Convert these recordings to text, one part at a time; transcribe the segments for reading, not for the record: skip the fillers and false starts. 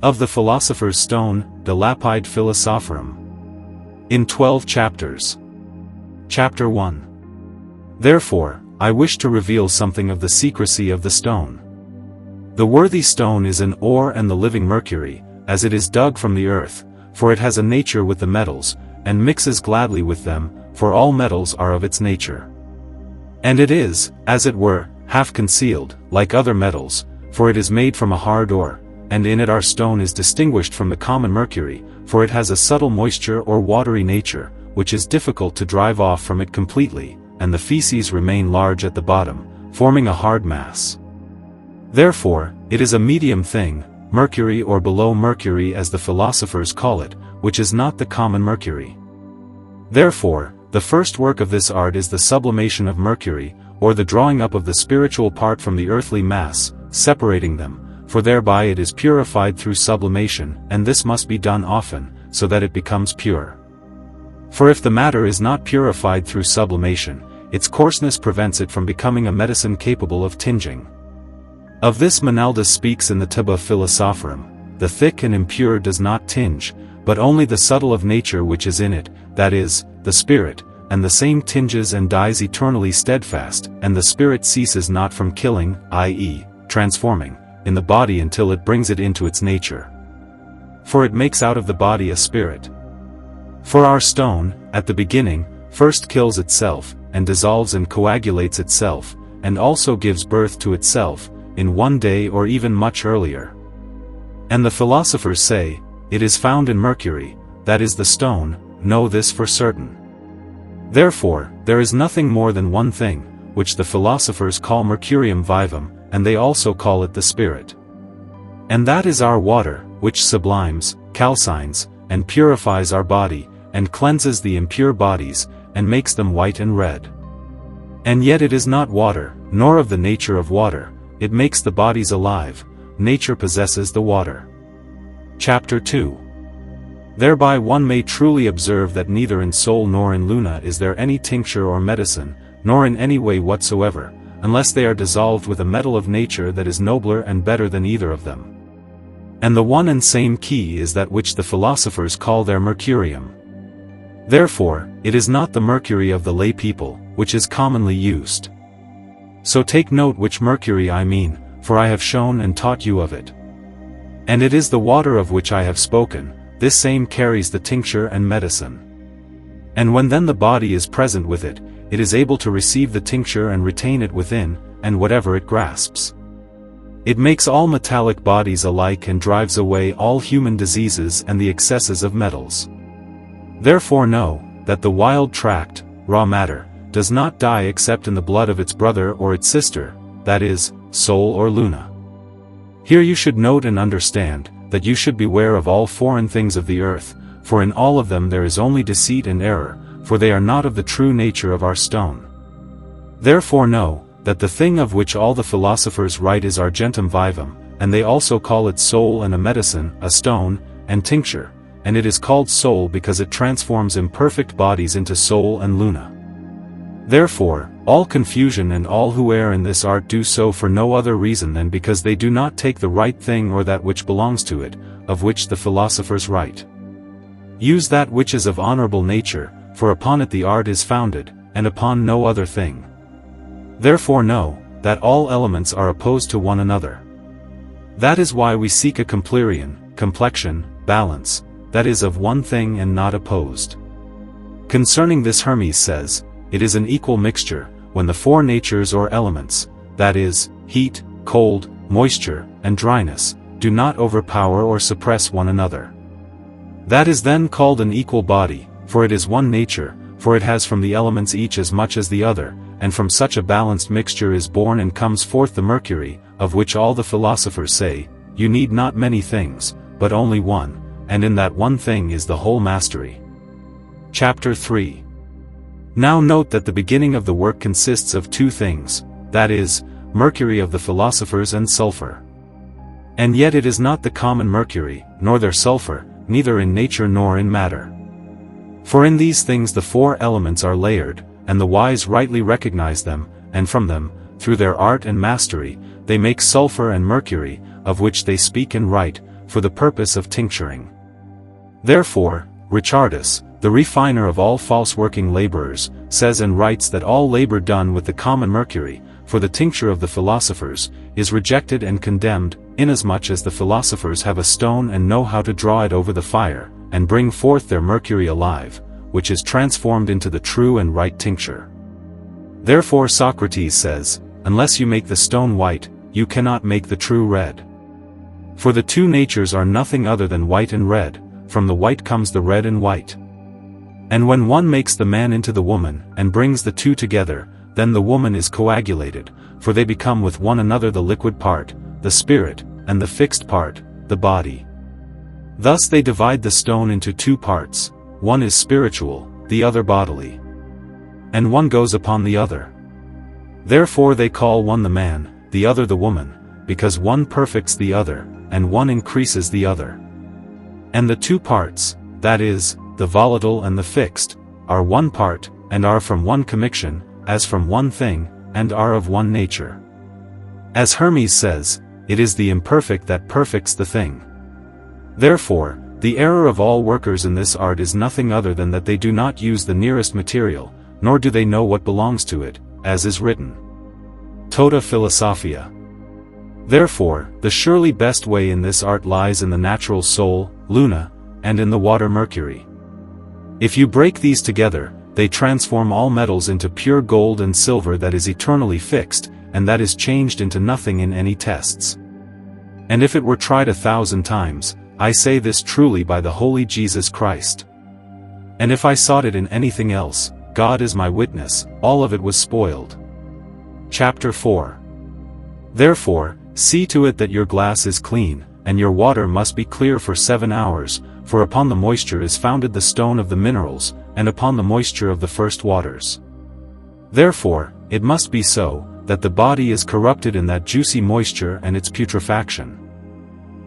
Of the Philosopher's Stone, the Lapide Philosophorum. In 12 chapters. Chapter 1. Therefore, I wish to reveal something of the secrecy of the stone. The worthy stone is an ore and the living mercury, as it is dug from the earth, for it has a nature with the metals, and mixes gladly with them, for all metals are of its nature. And it is, as it were, half concealed, like other metals, for it is made from a hard ore, and in it our stone is distinguished from the common mercury, for it has a subtle moisture or watery nature, which is difficult to drive off from it completely, and the feces remain large at the bottom, forming a hard mass. Therefore, it is a medium thing, mercury or below mercury as the philosophers call it, which is not the common mercury. Therefore, the first work of this art is the sublimation of mercury, or the drawing up of the spiritual part from the earthly mass, separating them, for thereby it is purified through sublimation, and this must be done often, so that it becomes pure. For if the matter is not purified through sublimation, its coarseness prevents it from becoming a medicine capable of tinging. Of this Menaldus speaks in the Lapide Philosophorum, the thick and impure does not tinge, but only the subtle of nature which is in it, that is, the spirit, and the same tinges and dies eternally steadfast, and the spirit ceases not from killing, i.e., transforming, in the body until it brings it into its nature. For it makes out of the body a spirit. For our stone, at the beginning, first kills itself, and dissolves and coagulates itself, and also gives birth to itself, in one day or even much earlier. And the philosophers say, it is found in mercury, that is the stone, know this for certain. Therefore, there is nothing more than one thing, which the philosophers call mercurium vivum, and they also call it the spirit. And that is our water, which sublimes, calcines, and purifies our body, and cleanses the impure bodies, and makes them white and red. And yet it is not water, nor of the nature of water, it makes the bodies alive, nature possesses the water. Chapter 2. Thereby one may truly observe that neither in Sol nor in Luna is there any tincture or medicine, nor in any way whatsoever, unless they are dissolved with a metal of nature that is nobler and better than either of them. And the one and same key is that which the philosophers call their mercurium. Therefore, it is not the mercury of the lay people, which is commonly used. So take note which mercury I mean, for I have shown and taught you of it. And it is the water of which I have spoken, this same carries the tincture and medicine. And when then the body is present with it, it is able to receive the tincture and retain it within, and whatever it grasps. It makes all metallic bodies alike and drives away all human diseases and the excesses of metals. Therefore know, that the wild tract, raw matter, does not die except in the blood of its brother or its sister, that is, Sol or Luna. Here you should note and understand, that you should beware of all foreign things of the earth, for in all of them there is only deceit and error, for they are not of the true nature of our stone. Therefore know, that the thing of which all the philosophers write is argentum vivum, and they also call it Sol and a medicine, a stone, and tincture, and it is called Sol because it transforms imperfect bodies into Sol and Luna. Therefore, all confusion and all who err in this art do so for no other reason than because they do not take the right thing or that which belongs to it, of which the philosophers write. Use that which is of honorable nature, for upon it the art is founded, and upon no other thing. Therefore know, that all elements are opposed to one another. That is why we seek a completion, complexion, balance, that is of one thing and not opposed. Concerning this Hermes says, it is an equal mixture, when the four natures or elements, that is, heat, cold, moisture, and dryness, do not overpower or suppress one another. That is then called an equal body, for it is one nature, for it has from the elements each as much as the other, and from such a balanced mixture is born and comes forth the mercury, of which all the philosophers say, you need not many things, but only one, and in that one thing is the whole mastery. Chapter 3. Now note that the beginning of the work consists of two things, that is, mercury of the philosophers and sulfur. And yet it is not the common mercury, nor their sulfur, neither in nature nor in matter. For in these things the four elements are layered, and the wise rightly recognize them, and from them, through their art and mastery, they make sulfur and mercury, of which they speak and write, for the purpose of tincturing. Therefore, Richardus, the refiner of all false-working laborers, says and writes that all labor done with the common mercury, for the tincture of the philosophers, is rejected and condemned, inasmuch as the philosophers have a stone and know how to draw it over the fire, and bring forth their mercury alive, which is transformed into the true and right tincture. Therefore Socrates says, unless you make the stone white, you cannot make the true red. For the two natures are nothing other than white and red, from the white comes the red and white. And when one makes the man into the woman, and brings the two together, then the woman is coagulated, for they become with one another the liquid part, the spirit, and the fixed part, the body. Thus they divide the stone into two parts, one is spiritual, the other bodily. And one goes upon the other. Therefore they call one the man, the other the woman, because one perfects the other, and one increases the other. And the two parts, that is, the volatile and the fixed, are one part, and are from one commixtion, as from one thing, and are of one nature. As Hermes says, it is the imperfect that perfects the thing. Therefore, the error of all workers in this art is nothing other than that they do not use the nearest material, nor do they know what belongs to it, as is written. Tota Philosophia. Therefore, the surely best way in this art lies in the natural soul, Luna, and in the water Mercury. If you break these together, they transform all metals into pure gold and silver that is eternally fixed, and that is changed into nothing in any tests. And if it were tried 1,000 times, I say this truly by the holy Jesus Christ. And if I sought it in anything else, God is my witness, all of it was spoiled. Chapter 4. Therefore, see to it that your glass is clean, and your water must be clear for 7 hours, for upon the moisture is founded the stone of the minerals, and upon the moisture of the first waters. Therefore, it must be so, that the body is corrupted in that juicy moisture and its putrefaction.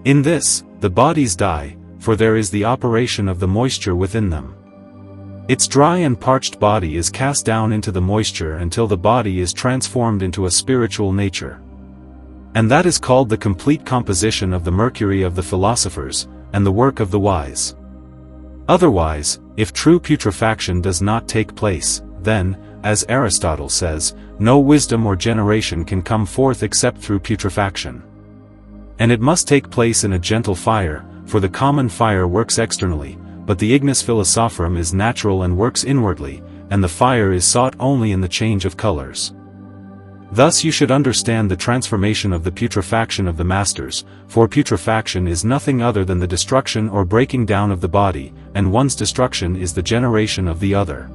In this, the bodies die, for there is the operation of the moisture within them. Its dry and parched body is cast down into the moisture until the body is transformed into a spiritual nature. And that is called the complete composition of the mercury of the philosophers, and the work of the wise. Otherwise, if true putrefaction does not take place, then, as Aristotle says, no wisdom or generation can come forth except through putrefaction. And it must take place in a gentle fire, for the common fire works externally, but the ignis philosophorum is natural and works inwardly, and the fire is sought only in the change of colors. Thus you should understand the transformation of the putrefaction of the masters, for putrefaction is nothing other than the destruction or breaking down of the body, and one's destruction is the generation of the other.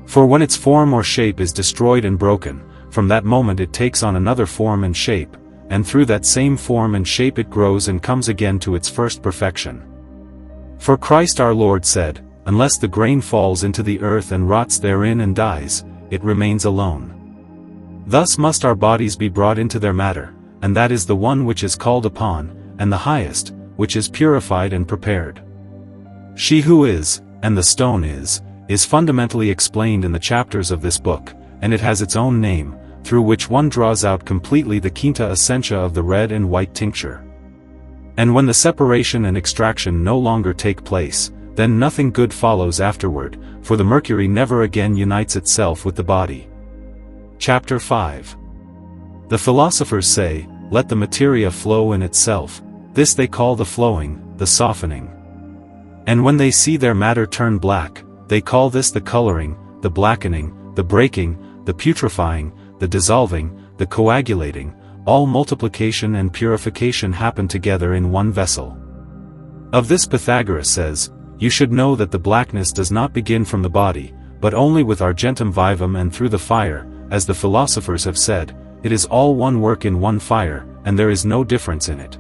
For when its form or shape is destroyed and broken, from that moment it takes on another form and shape, and through that same form and shape it grows and comes again to its first perfection. For Christ our Lord said, unless the grain falls into the earth and rots therein and dies, it remains alone. Thus must our bodies be brought into their matter, and that is the one which is called upon, and the highest, which is purified and prepared. She who is, and the stone is fundamentally explained in the chapters of this book, and it has its own name, through which one draws out completely the quinta essentia of the red and white tincture. And when the separation and extraction no longer take place, then nothing good follows afterward, for the mercury never again unites itself with the body. Chapter 5. The philosophers say, let the materia flow in itself, this they call the flowing, the softening. And when they see their matter turn black, they call this the coloring, the blackening, the breaking, the putrefying, the dissolving, the coagulating. All multiplication and purification happen together in one vessel. Of this Pythagoras says, you should know that the blackness does not begin from the body, but only with argentum vivum and through the fire, as the philosophers have said, it is all one work in one fire, and there is no difference in it.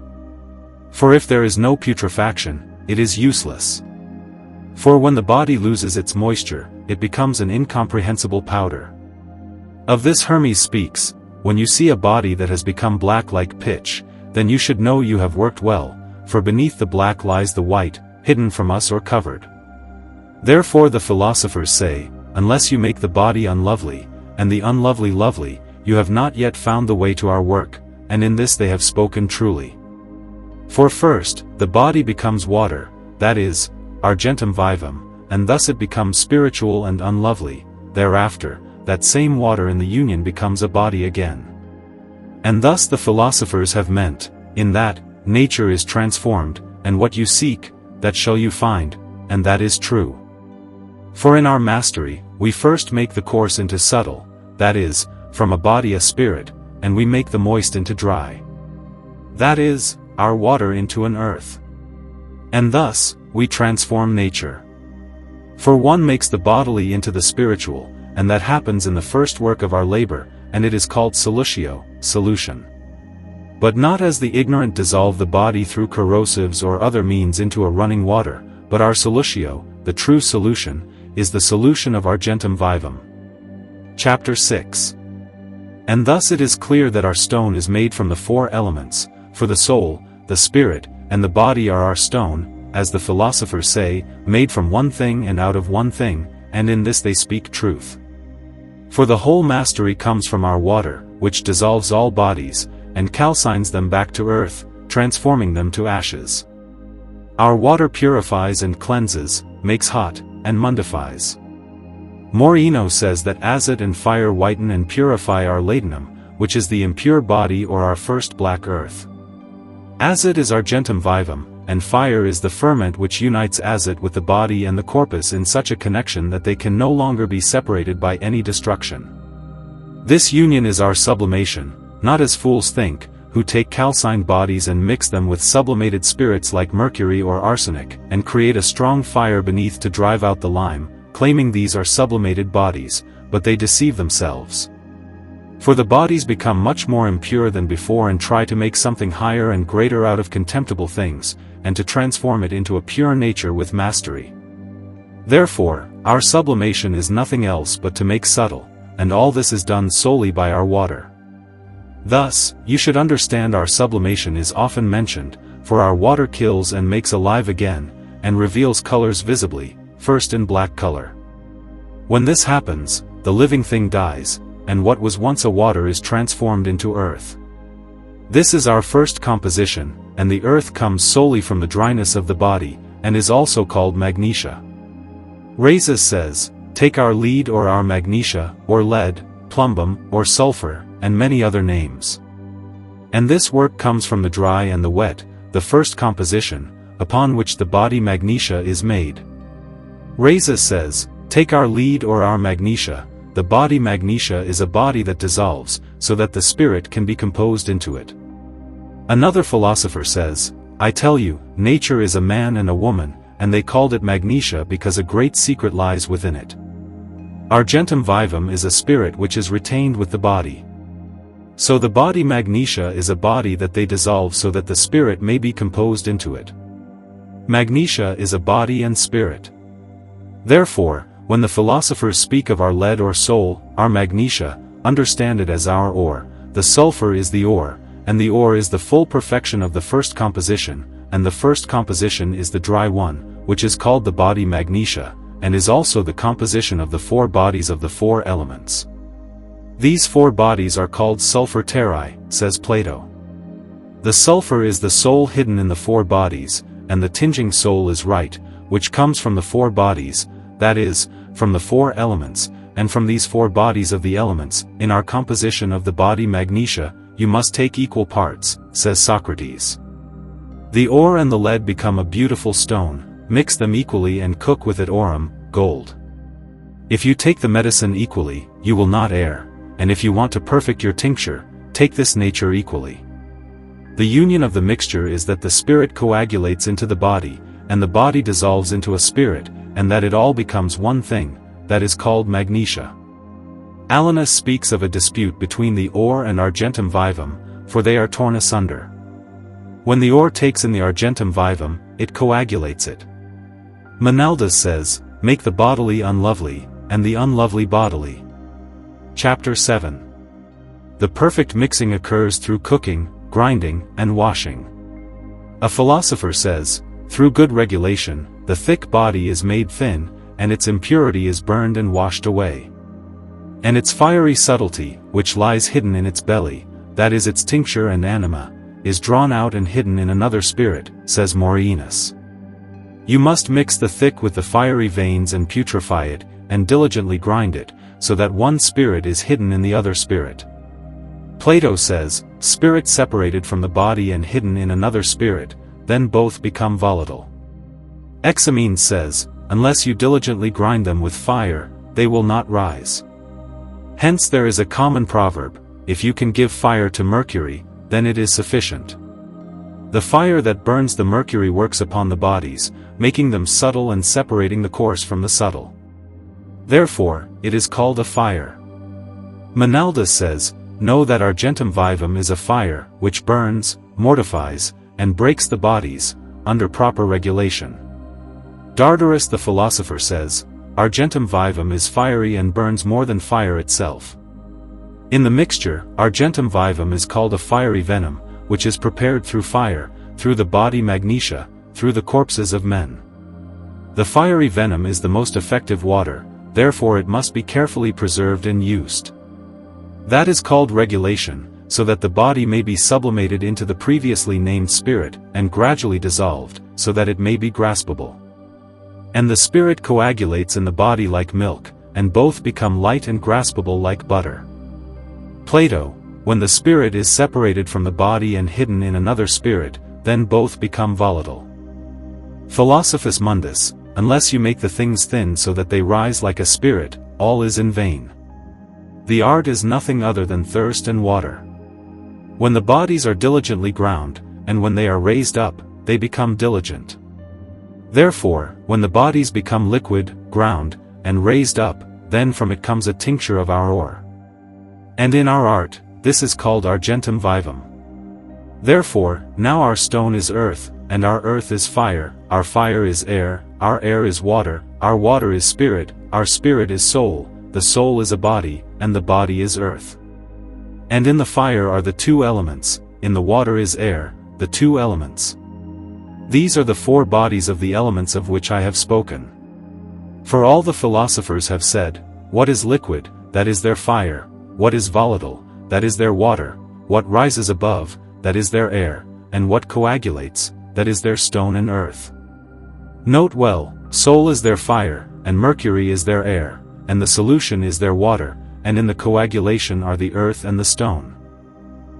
For if there is no putrefaction, it is useless. For when the body loses its moisture, it becomes an incomprehensible powder. Of this Hermes speaks, when you see a body that has become black like pitch, then you should know you have worked well, for beneath the black lies the white, hidden from us or covered. Therefore the philosophers say, unless you make the body unlovely, and the unlovely lovely, you have not yet found the way to our work, and in this they have spoken truly. For first, the body becomes water, that is, argentum vivum, and thus it becomes spiritual and unlovely. Thereafter, that same water in the union becomes a body again. And thus the philosophers have meant, in that, nature is transformed, and what you seek, that shall you find, and that is true. For in our mastery, we first make the coarse into subtle, that is, from a body a spirit, and we make the moist into dry. That is, our water into an earth. And thus, we transform nature. For one makes the bodily into the spiritual, and that happens in the first work of our labor, and it is called solutio, solution. But not as the ignorant dissolve the body through corrosives or other means into a running water, but our solutio, the true solution, is the solution of argentum vivum. Chapter 6. And thus it is clear that our stone is made from the four elements, for the soul, the spirit, and the body are our stone, as the philosophers say, made from one thing and out of one thing, and in this they speak truth. For the whole mastery comes from our water, which dissolves all bodies, and calcines them back to earth, transforming them to ashes. Our water purifies and cleanses, makes hot, and mundifies. Moreno says that acid and fire whiten and purify our ladanum, which is the impure body or our first black earth. Acid is argentum vivum, and fire is the ferment which unites acid with the body and the corpus in such a connection that they can no longer be separated by any destruction. This union is our sublimation, not as fools think, who take calcined bodies and mix them with sublimated spirits like mercury or arsenic, and create a strong fire beneath to drive out the lime, claiming these are sublimated bodies, but they deceive themselves. For the bodies become much more impure than before and try to make something higher and greater out of contemptible things, and to transform it into a pure nature with mastery. Therefore, our sublimation is nothing else but to make subtle, and all this is done solely by our water. Thus, you should understand our sublimation is often mentioned, for our water kills and makes alive again, and reveals colors visibly, first in black color. When this happens, the living thing dies, and what was once a water is transformed into earth. This is our first composition, and the earth comes solely from the dryness of the body, and is also called magnesia. Rhazes says, take our lead or our magnesia, or lead, plumbum, or sulfur, and many other names. And this work comes from the dry and the wet, the first composition, upon which the body magnesia is made. Rhazes says, take our lead or our magnesia, the body magnesia is a body that dissolves, so that the spirit can be composed into it. Another philosopher says, I tell you, nature is a man and a woman, and they called it magnesia because a great secret lies within it. Argentum vivum is a spirit which is retained with the body. So the body magnesia is a body that they dissolve so that the spirit may be composed into it. Magnesia is a body and spirit. Therefore, when the philosophers speak of our lead or soul, our magnesia, understand it as our ore, the sulfur is the ore, and the ore is the full perfection of the first composition, and the first composition is the dry one, which is called the body magnesia, and is also the composition of the four bodies of the four elements. These four bodies are called sulfur terrae, says Plato. The sulfur is the soul hidden in the four bodies, and the tinging soul is right, which comes from the four bodies, that is, from the four elements, and from these four bodies of the elements, in our composition of the body magnesia, you must take equal parts, says Socrates. The ore and the lead become a beautiful stone, mix them equally and cook with it aurum, gold. If you take the medicine equally, you will not err, and if you want to perfect your tincture, take this nature equally. The union of the mixture is that the spirit coagulates into the body, and the body dissolves into a spirit, and that it all becomes one thing, that is called magnesia. Alanus speaks of a dispute between the ore and argentum vivum, for they are torn asunder. When the ore takes in the argentum vivum, it coagulates it. Menaldas says, make the bodily unlovely, and the unlovely bodily. Chapter 7. The perfect mixing occurs through cooking, grinding, and washing. A philosopher says, through good regulation, the thick body is made thin, and its impurity is burned and washed away. And its fiery subtlety, which lies hidden in its belly, that is its tincture and anima, is drawn out and hidden in another spirit, says Morienus. You must mix the thick with the fiery veins and putrefy it, and diligently grind it, so that one spirit is hidden in the other spirit. Plato says, spirit separated from the body and hidden in another spirit, then both become volatile. ALCHEMY says, unless you diligently grind them with fire, they will not rise. Hence there is a common proverb, if you can give fire to Mercury, then it is sufficient. The fire that burns the mercury works upon the bodies, making them subtle and separating the coarse from the subtle. Therefore, it is called a fire. Menaldus says, know that argentum vivum is a fire, which burns, mortifies, and breaks the bodies, under proper regulation. Dardarus the philosopher says, argentum vivum is fiery and burns more than fire itself. In the mixture, argentum vivum is called a fiery venom, which is prepared through fire, through the body magnesia, through the corpses of men. The fiery venom is the most effective water, therefore it must be carefully preserved and used. That is called regulation, so that the body may be sublimated into the previously named spirit, and gradually dissolved, so that it may be graspable. And the spirit coagulates in the body like milk, and both become light and graspable like butter. Plato, when the spirit is separated from the body and hidden in another spirit, then both become volatile. Philosophus Mundus, unless you make the things thin so that they rise like a spirit, all is in vain. The art is nothing other than thirst and water. When the bodies are diligently ground, and when they are raised up, they become diligent. Therefore, when the bodies become liquid, ground, and raised up, then from it comes a tincture of our ore. And in our art, this is called argentum vivum. Therefore, now our stone is earth, and our earth is fire, our fire is air, our air is water, our water is spirit, our spirit is soul, the soul is a body, and the body is earth. And in the fire are the two elements, in the water is air, the two elements. These are the four bodies of the elements of which I have spoken. For all the philosophers have said, what is liquid, that is their fire, what is volatile, that is their water, what rises above, that is their air, and what coagulates, that is their stone and earth. Note well, soul is their fire, and mercury is their air, and the solution is their water, and in the coagulation are the earth and the stone.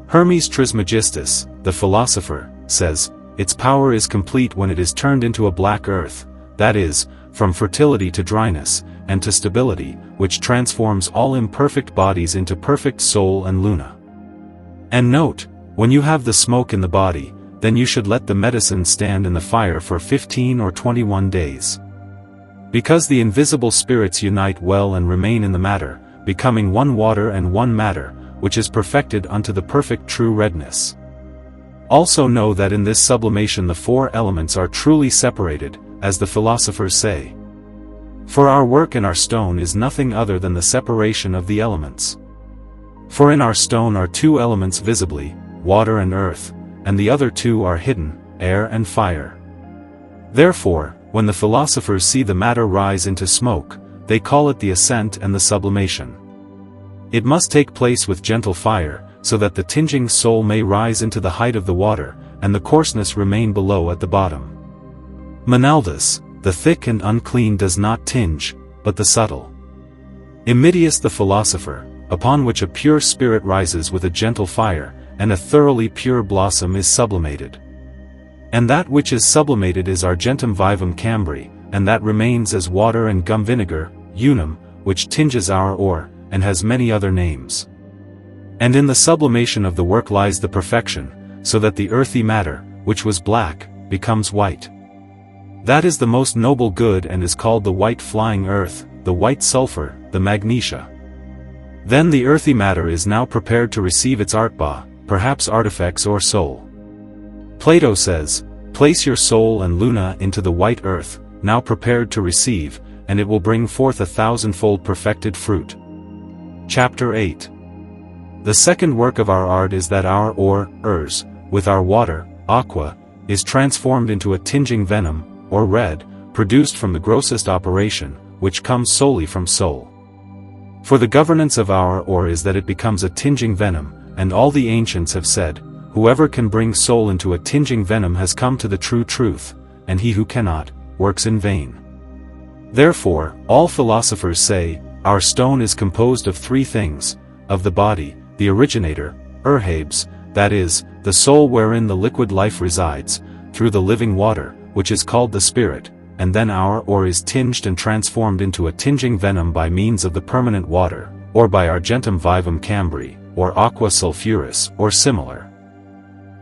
Hermes Trismegistus, the philosopher, says, its power is complete when it is turned into a black earth, that is, from fertility to dryness, and to stability, which transforms all imperfect bodies into perfect soul and luna. And note, when you have the smoke in the body, then you should let the medicine stand in the fire for 15 or 21 days. Because the invisible spirits unite well and remain in the matter, becoming one water and one matter, which is perfected unto the perfect true redness. Also know that in this sublimation the four elements are truly separated, as the philosophers say. For our work in our stone is nothing other than the separation of the elements. For in our stone are two elements visibly, water and earth, and the other two are hidden, air and fire. Therefore, when the philosophers see the matter rise into smoke, they call it the ascent and the sublimation. It must take place with gentle fire, so that the tinging soul may rise into the height of the water, and the coarseness remain below at the bottom. Menaldus, the thick and unclean does not tinge, but the subtle. Emitius the philosopher, upon which a pure spirit rises with a gentle fire, and a thoroughly pure blossom is sublimated. And that which is sublimated is argentum vivum cambri, and that remains as water and gum vinegar, unum, which tinges our ore, and has many other names. And in the sublimation of the work lies the perfection, so that the earthy matter, which was black, becomes white. That is the most noble good and is called the white flying earth, the white sulfur, the magnesia. Then the earthy matter is now prepared to receive its artba, perhaps artifacts or soul. Plato says, place your soul and luna into the white earth, now prepared to receive, and it will bring forth 1,000-fold perfected fruit. Chapter 8. The second work of our art is that our ore, urs, with our water, aqua, is transformed into a tinging venom, or red, produced from the grossest operation, which comes solely from soul. For the governance of our ore is that it becomes a tinging venom, and all the ancients have said, whoever can bring soul into a tinging venom has come to the true truth, and he who cannot, works in vain. Therefore, all philosophers say, our stone is composed of three things, of the body, the originator, Urhabes, that is, the soul wherein the liquid life resides, through the living water, which is called the spirit, and then our ore is tinged and transformed into a tinging venom by means of the permanent water, or by argentum vivum cambri, or aqua sulphuris, or similar.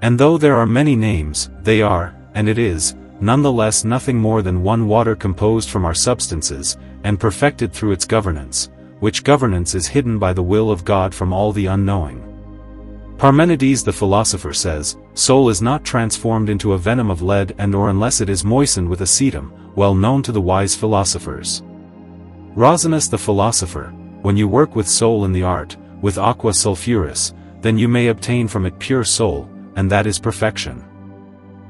And though there are many names, they are, and it is, nonetheless nothing more than one water composed from our substances, and perfected through its governance, which governance is hidden by the will of God from all the unknowing. Parmenides the philosopher says, soul is not transformed into a venom of lead and or unless it is moistened with acetum, well known to the wise philosophers. Rosinus the philosopher, when you work with soul in the art, with aqua sulphuris, then you may obtain from it pure soul, and that is perfection.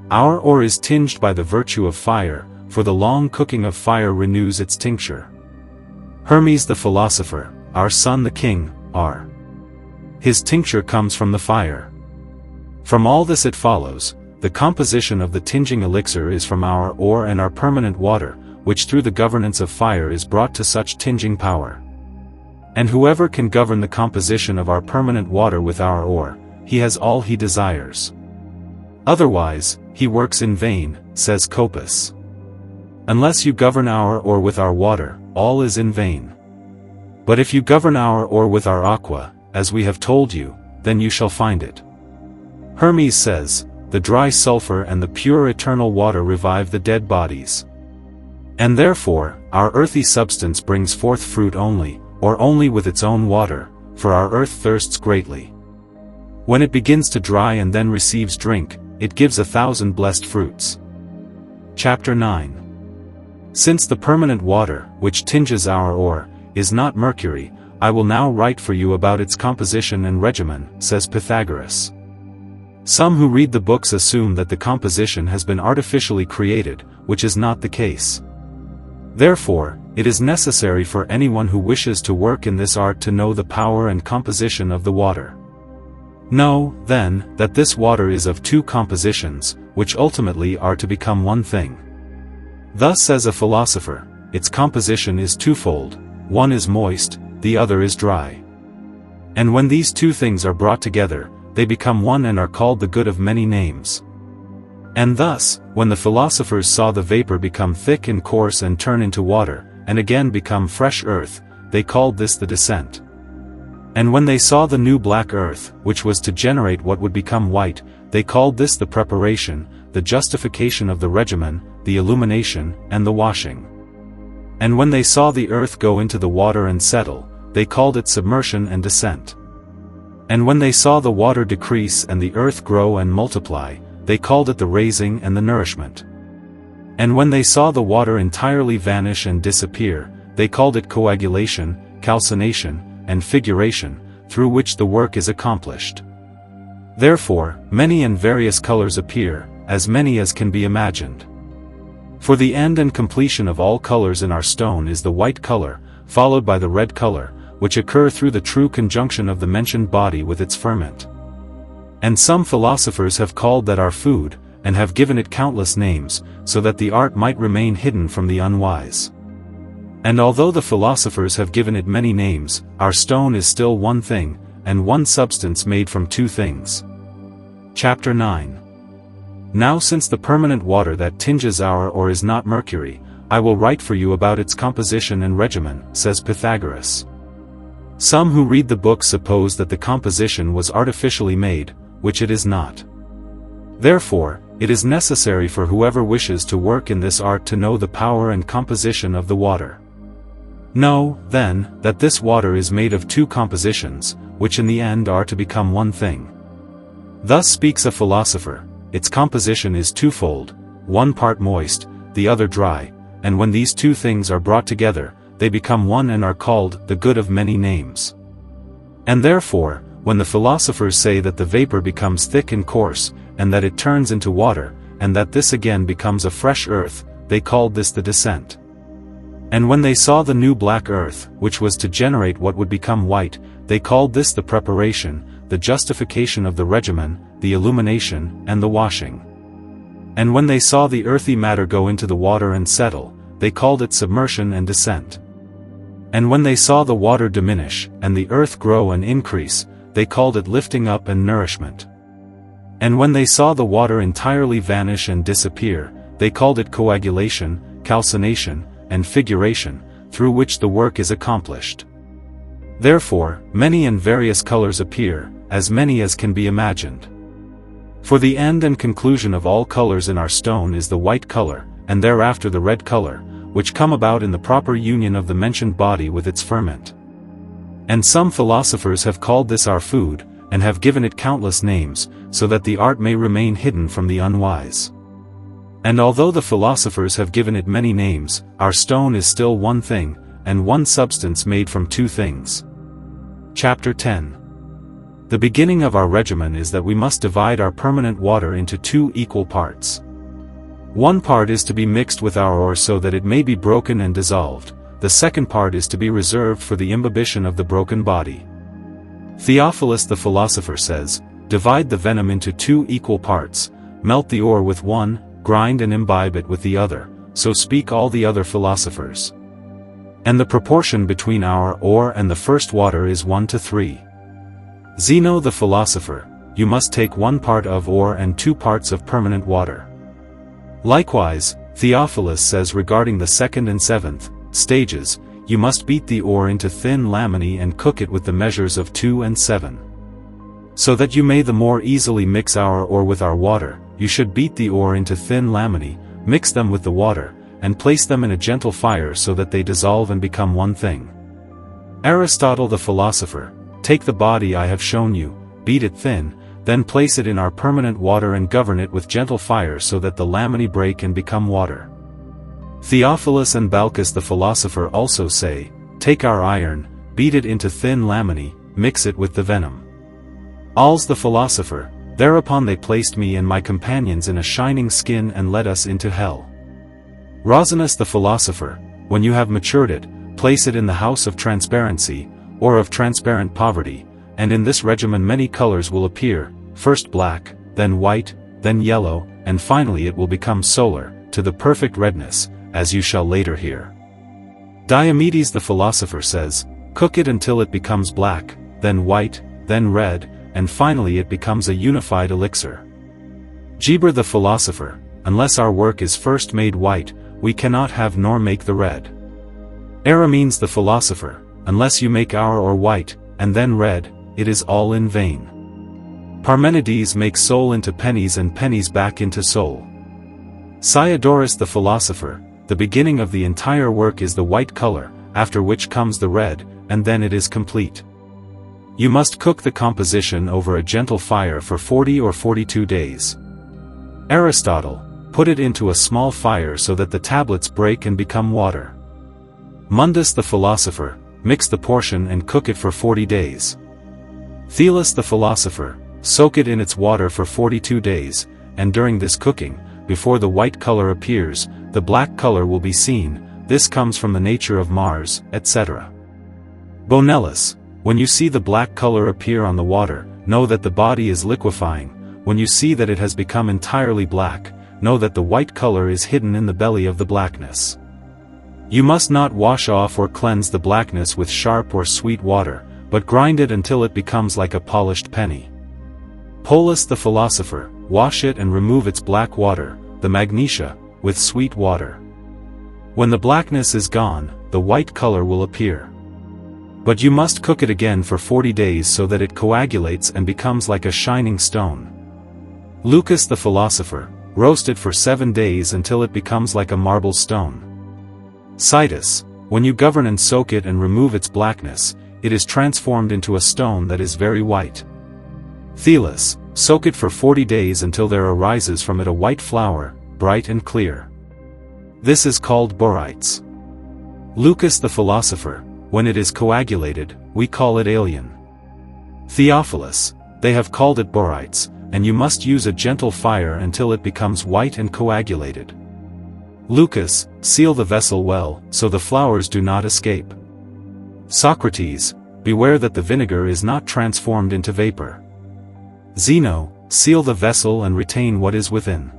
Our ore is tinged by the virtue of fire, for the long cooking of fire renews its tincture. Hermes the philosopher, our son the king, his tincture comes from the fire. From all this it follows, the composition of the tinging elixir is from our ore and our permanent water, which through the governance of fire is brought to such tinging power. And whoever can govern the composition of our permanent water with our ore, he has all he desires. Otherwise, he works in vain, says Coppus. Unless you govern our ore with our water, all is in vain. But if you govern our ore with our aqua, as we have told you, then you shall find it. Hermes says, the dry sulfur and the pure eternal water revive the dead bodies. And therefore, our earthy substance brings forth fruit only, or only with its own water, for our earth thirsts greatly. When it begins to dry and then receives drink, it gives 1,000 blessed fruits. Chapter 9. Since the permanent water, which tinges our ore, is not mercury, I will now write for you about its composition and regimen, says Pythagoras. Some who read the books assume that the composition has been artificially created, which is not the case. Therefore, it is necessary for anyone who wishes to work in this art to know the power and composition of the water. Know, then, that this water is of two compositions, which ultimately are to become one thing. Thus says a philosopher, its composition is twofold, one is moist, the other is dry. And when these two things are brought together, they become one and are called the good of many names. And thus, when the philosophers saw the vapor become thick and coarse and turn into water, and again become fresh earth, they called this the descent. And when they saw the new black earth, which was to generate what would become white, they called this the preparation, the justification of the regimen, the illumination, and the washing. And when they saw the earth go into the water and settle, they called it submersion and descent. And when they saw the water decrease and the earth grow and multiply, they called it the raising and the nourishment. And when they saw the water entirely vanish and disappear, they called it coagulation, calcination, and figuration, through which the work is accomplished. Therefore, many and various colors appear, as many as can be imagined. For the end and completion of all colors in our stone is the white color, followed by the red color, which occur through the true conjunction of the mentioned body with its ferment. And some philosophers have called that our food, and have given it countless names, so that the art might remain hidden from the unwise. And although the philosophers have given it many names, our stone is still one thing, and one substance made from two things. Chapter 9. Now since the permanent water that tinges our ore is not mercury, I will write for you about its composition and regimen, says Pythagoras. Some who read the book suppose that the composition was artificially made, which it is not. Therefore, it is necessary for whoever wishes to work in this art to know the power and composition of the water. Know, then, that this water is made of two compositions, which in the end are to become one thing. Thus speaks a philosopher, its composition is twofold, one part moist, the other dry, and when these two things are brought together, they become one and are called the good of many names. And therefore, when the philosophers say that the vapor becomes thick and coarse, and that it turns into water, and that this again becomes a fresh earth, they called this the descent. And when they saw the new black earth, which was to generate what would become white, they called this the preparation, the justification of the regimen, the illumination, and the washing. And when they saw the earthy matter go into the water and settle, they called it submersion and descent. And when they saw the water diminish, and the earth grow and increase, they called it lifting up and nourishment. And when they saw the water entirely vanish and disappear, they called it coagulation, calcination, and figuration, through which the work is accomplished. Therefore, many and various colors appear, as many as can be imagined. For the end and conclusion of all colors in our stone is the white color, and thereafter the red color, which come about in the proper union of the mentioned body with its ferment. And some philosophers have called this our food, and have given it countless names, so that the art may remain hidden from the unwise. And although the philosophers have given it many names, our stone is still one thing, and one substance made from two things. Chapter 10. The beginning of our regimen is that we must divide our permanent water into two equal parts. One part is to be mixed with our ore so that it may be broken and dissolved, the second part is to be reserved for the imbibition of the broken body. Theophilus the philosopher says, "Divide the venom into two equal parts, melt the ore with one, grind and imbibe it with the other, so speak all the other philosophers. And the proportion between our ore and the first water is 1:3. Zeno the philosopher, you must take 1 part of ore and 2 parts of permanent water." Likewise, Theophilus says regarding the second and seventh stages, you must beat the ore into thin laminae and cook it with the measures of 2 and 7. So that you may the more easily mix our ore with our water, you should beat the ore into thin laminae, mix them with the water, and place them in a gentle fire so that they dissolve and become one thing. Aristotle the philosopher, take the body I have shown you, beat it thin, then place it in our permanent water and govern it with gentle fire so that the laminae break and become water. Theophilus and Balchus the philosopher also say, take our iron, beat it into thin laminae, mix it with the venom. Alls the philosopher, thereupon they placed me and my companions in a shining skin and led us into hell. Rosinus the philosopher, when you have matured it, place it in the house of transparency, or of transparent poverty, and in this regimen many colors will appear, first black, then white, then yellow, and finally it will become solar, to the perfect redness, as you shall later hear. Diomedes the philosopher says, cook it until it becomes black, then white, then red, and finally it becomes a unified elixir. Geber the philosopher, unless our work is first made white, we cannot have nor make the red. Arimenes the philosopher, unless you make our ore white, and then red, it is all in vain. Parmenides makes soul into pennies and pennies back into soul. Cyadoras the philosopher, the beginning of the entire work is the white color, after which comes the red, and then it is complete. You must cook the composition over a gentle fire for 40 or 42 days. Aristotle, put it into a small fire so that the tablets break and become water. Mundus the philosopher, mix the portion and cook it for 40 days. Thales the philosopher, soak it in its water for 42 days, and during this cooking, before the white color appears, the black color will be seen, this comes from the nature of Mars, etc. Bonellus, when you see the black color appear on the water, know that the body is liquefying, when you see that it has become entirely black, know that the white color is hidden in the belly of the blackness. You must not wash off or cleanse the blackness with sharp or sweet water, but grind it until it becomes like a polished penny. Polus the philosopher, wash it and remove its black water, the magnesia, with sweet water. When the blackness is gone, the white color will appear. But you must cook it again for 40 days so that it coagulates and becomes like a shining stone. Lucas the philosopher, roast it for 7 days until it becomes like a marble stone. Citus, when you govern and soak it and remove its blackness, it is transformed into a stone that is very white. Thales, soak it for 40 days until there arises from it a white flour, bright and clear. This is called borites. Lucas the philosopher, when it is coagulated, we call it alien. Theophilus, they have called it borites, and you must use a gentle fire until it becomes white and coagulated. Lucas, seal the vessel well, so the flowers do not escape. Socrates, beware that the vinegar is not transformed into vapor. Zeno, seal the vessel and retain what is within.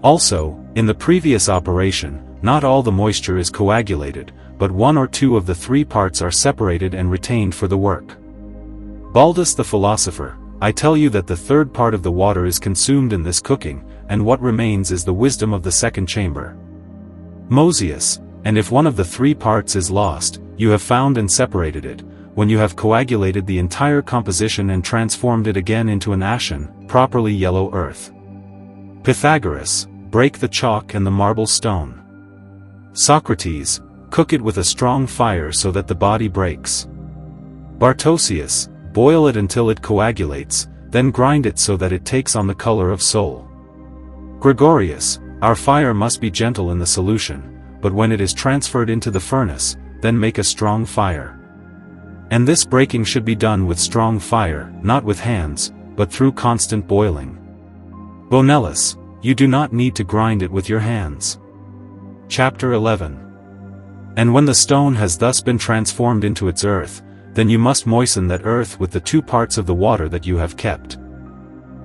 Also, in the previous operation, not all the moisture is coagulated, but 1 or 2 of the 3 parts are separated and retained for the work. Baldus the philosopher, I tell you that the 3rd part of the water is consumed in this cooking, and what remains is the wisdom of the 2nd chamber. Mosius, and if one of the 3 parts is lost, you have found and separated it, when you have coagulated the entire composition and transformed it again into an ashen, properly yellow earth. Pythagoras, break the chalk and the marble stone. Socrates, cook it with a strong fire so that the body breaks. Bartosius, boil it until it coagulates, then grind it so that it takes on the color of soul. Gregorius, our fire must be gentle in the solution, but when it is transferred into the furnace, then make a strong fire. And this breaking should be done with strong fire, not with hands, but through constant boiling. Bonellus, you do not need to grind it with your hands. Chapter 11. And when the stone has thus been transformed into its earth, then you must moisten that earth with the 2 parts of the water that you have kept.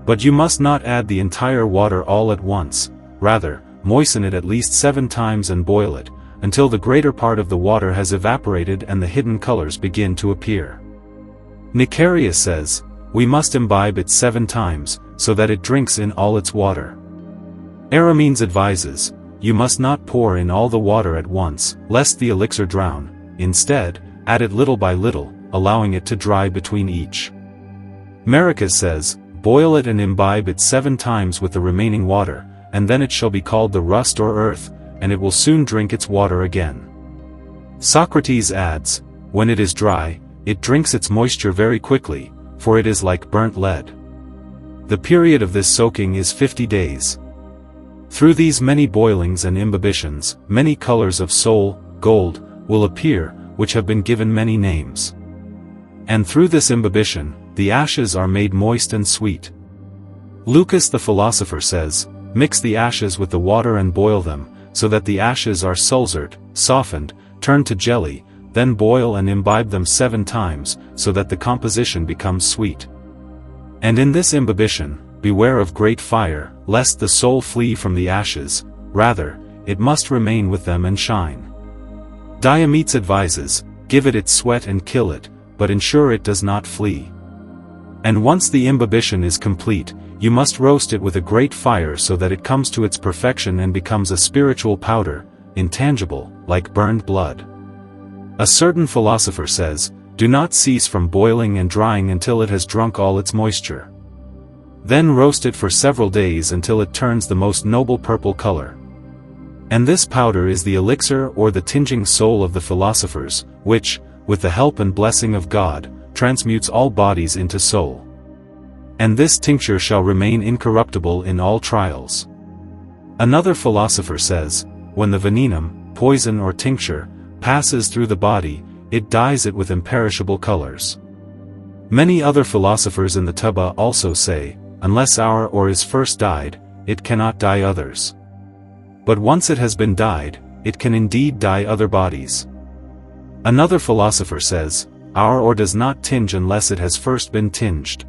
But you must not add the entire water all at once, rather, moisten it at least 7 times and boil it, until the greater part of the water has evaporated and the hidden colors begin to appear. Nicarius says, we must imbibe it 7 times, so that it drinks in all its water. Aramenes advises, you must not pour in all the water at once, lest the elixir drown, instead, add it little by little, allowing it to dry between each. Mercury says, boil it and imbibe it 7 times with the remaining water, and then it shall be called the rust or earth, and it will soon drink its water again. Socrates adds, when it is dry, it drinks its moisture very quickly, for it is like burnt lead. The period of this soaking is 50 days. Through these many boilings and imbibitions, many colors of soul, gold, will appear, which have been given many names. And through this imbibition, the ashes are made moist and sweet. Lucas the philosopher says, mix the ashes with the water and boil them, so that the ashes are sulzured, softened, turned to jelly, then boil and imbibe them 7 times, so that the composition becomes sweet. And in this imbibition, beware of great fire, lest the soul flee from the ashes, rather, it must remain with them and shine. Diomedes advises, give it its sweat and kill it, but ensure it does not flee. And once the imbibition is complete, you must roast it with a great fire so that it comes to its perfection and becomes a spiritual powder, intangible, like burned blood. A certain philosopher says, do not cease from boiling and drying until it has drunk all its moisture. Then roast it for several days until it turns the most noble purple color. And this powder is the elixir or the tinging soul of the philosophers, which, with the help and blessing of God, transmutes all bodies into soul. And this tincture shall remain incorruptible in all trials. Another philosopher says, when the venenum, poison or tincture, passes through the body, it dyes it with imperishable colors. Many other philosophers in the Taba also say, unless our ore is first dyed, it cannot dye others. But once it has been dyed, it can indeed dye other bodies. Another philosopher says, our ore does not tinge unless it has first been tinged.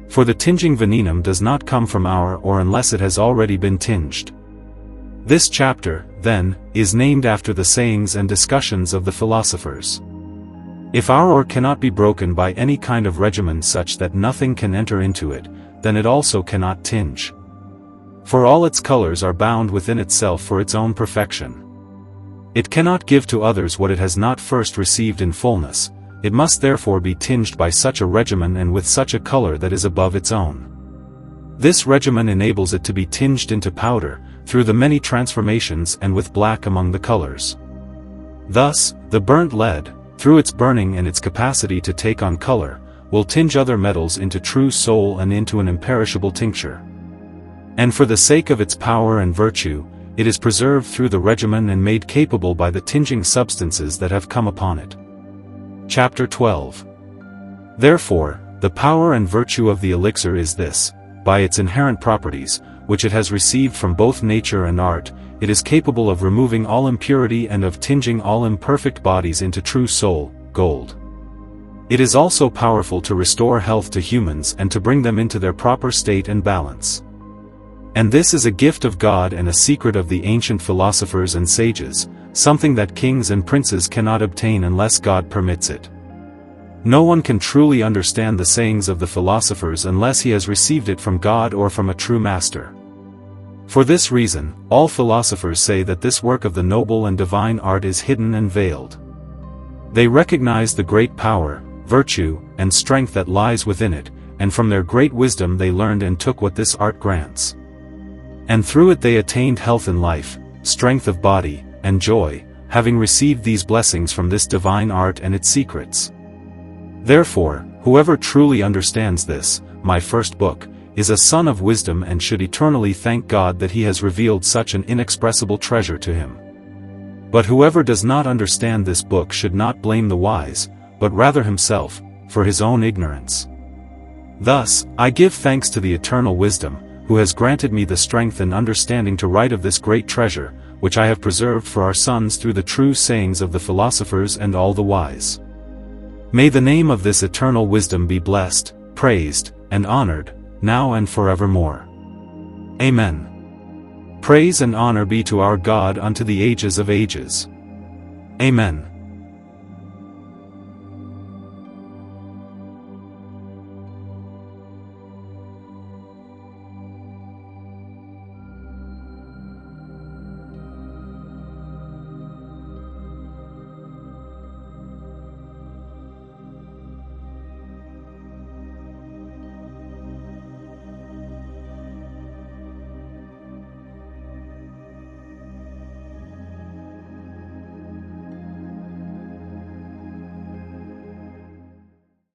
For the tinging venenum does not come from our ore unless it has already been tinged. This chapter, then, is named after the sayings and discussions of the philosophers. If our ore cannot be broken by any kind of regimen such that nothing can enter into it, then it also cannot tinge. For all its colors are bound within itself for its own perfection. It cannot give to others what it has not first received in fullness, it must therefore be tinged by such a regimen and with such a color that is above its own. This regimen enables it to be tinged into powder, through the many transformations and with black among the colors. Thus, the burnt lead, through its burning and its capacity to take on color, will tinge other metals into true soul and into an imperishable tincture. And for the sake of its power and virtue, it is preserved through the regimen and made capable by the tinging substances that have come upon it. Chapter 12. Therefore, the power and virtue of the elixir is this, by its inherent properties, which it has received from both nature and art, it is capable of removing all impurity and of tinging all imperfect bodies into true soul, gold. It is also powerful to restore health to humans and to bring them into their proper state and balance. And this is a gift of God and a secret of the ancient philosophers and sages, something that kings and princes cannot obtain unless God permits it. No one can truly understand the sayings of the philosophers unless he has received it from God or from a true master. For this reason, all philosophers say that this work of the noble and divine art is hidden and veiled. They recognize the great power, virtue, and strength that lies within it, and from their great wisdom they learned and took what this art grants. And through it they attained health in life, strength of body, and joy, having received these blessings from this divine art and its secrets. Therefore, whoever truly understands this, my first book, is a son of wisdom and should eternally thank God that he has revealed such an inexpressible treasure to him. But whoever does not understand this book should not blame the wise, but rather himself, for his own ignorance. Thus, I give thanks to the eternal wisdom, who has granted me the strength and understanding to write of this great treasure, which I have preserved for our sons through the true sayings of the philosophers and all the wise. May the name of this eternal wisdom be blessed, praised, and honored, now and forevermore. Amen. Praise and honor be to our God unto the ages of ages. Amen.